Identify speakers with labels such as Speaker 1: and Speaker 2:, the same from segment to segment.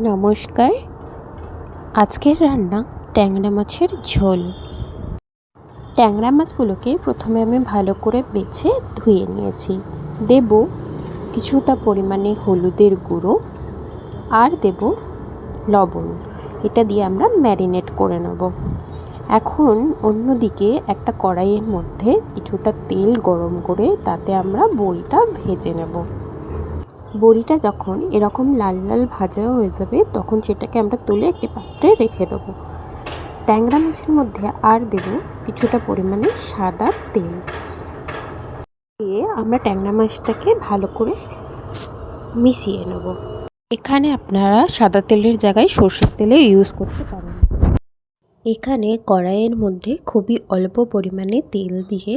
Speaker 1: নমস্কার। আজকের রান্না ট্যাংরা মাছের ঝোল। ট্যাংরা মাছগুলোকে প্রথমে আমি ভালো করে বেছে ধুয়ে নিয়েছি। দেব কিছুটা পরিমাণে হলুদের গুঁড়ো আর দেব লবণ। এটা দিয়ে আমরা ম্যারিনেট করে নেব। এখন অন্যদিকে একটা কড়াইয়ের মধ্যে কিছুটা তেল গরম করে তাতে আমরা বড়িটা ভেজে নেব। বড়িটা যখন এরকম লাল লাল ভাজা হয়ে যাবে তখন সেটাকে আমরা তুলে একটি পাত্রে রেখে দেবো। ট্যাংরা মাছের মধ্যে আর দেব কিছুটা পরিমাণে সাদা তেল দিয়ে আমরা ট্যাংরা মাছটাকে ভালো করে মিশিয়ে নেব। এখানে আপনারা সাদা তেলের জায়গায় সরষের তেলে ইউজ করতে পারেন। এখানে কড়াইয়ের মধ্যে খুবই অল্প পরিমাণে তেল দিয়ে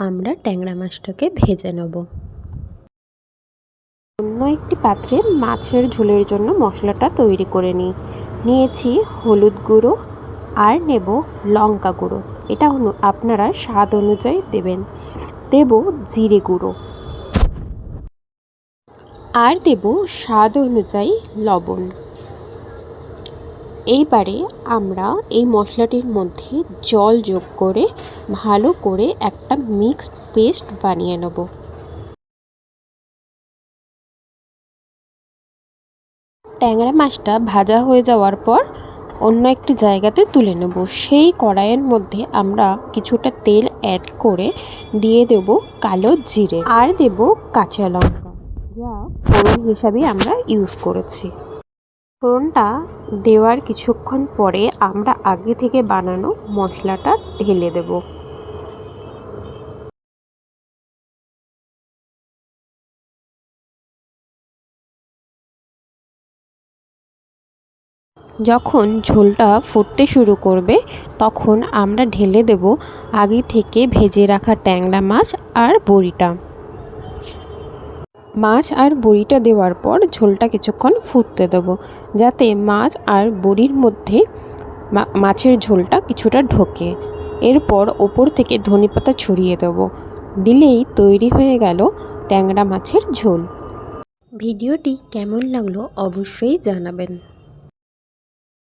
Speaker 1: আমরা ট্যাংরা মাছটাকে ভেজে নেব। অন্য একটি পাত্রে মাছের ঝোলের জন্য মশলাটা তৈরি করে নিয়েছি হলুদ গুঁড়ো আর নেব লঙ্কা গুঁড়ো। এটা আপনারা স্বাদ অনুযায়ী দেবেন। দেব জিরে গুঁড়ো আর দেব স্বাদ অনুযায়ী লবণ। এইবারে আমরা এই মশলাটির মধ্যে জল যোগ করে ভালো করে একটা মিক্সড পেস্ট বানিয়ে নেব। ট্যাংরা মাছটা ভাজা হয়ে যাওয়ার পর অন্য একটি জায়গাতে তুলে নেব। সেই কড়াইয়ের মধ্যে আমরা কিছুটা তেল অ্যাড করে দিয়ে দেব কালো জিরে আর দেব কাঁচা লঙ্কা, যা ফোড়ন হিসাবে আমরা ইউজ করেছি। ফোড়নটা দেওয়ার কিছুক্ষণ পরে আমরা আগে থেকে বানানো মশলাটা ঢেলে দেব। যখন ঝোলটা ফুটতে শুরু করবে তখন আমরা ঢেলে দেব আগে থেকে ভেজে রাখা ট্যাংরা মাছ আর বড়িটা। মাছ আর বড়িটা দেওয়ার পর ঝোলটা কিছুক্ষণ ফুটতে দেব, যাতে মাছ আর বড়ির মধ্যে মাছের ঝোলটা কিছুটা ঢোকে। এরপর ওপর থেকে ধনেপাতা ছড়িয়ে দেব। দিলেই তৈরি হয়ে গেল ট্যাংরা মাছের ঝোল। ভিডিওটি কেমন লাগলো অবশ্যই জানাবেন।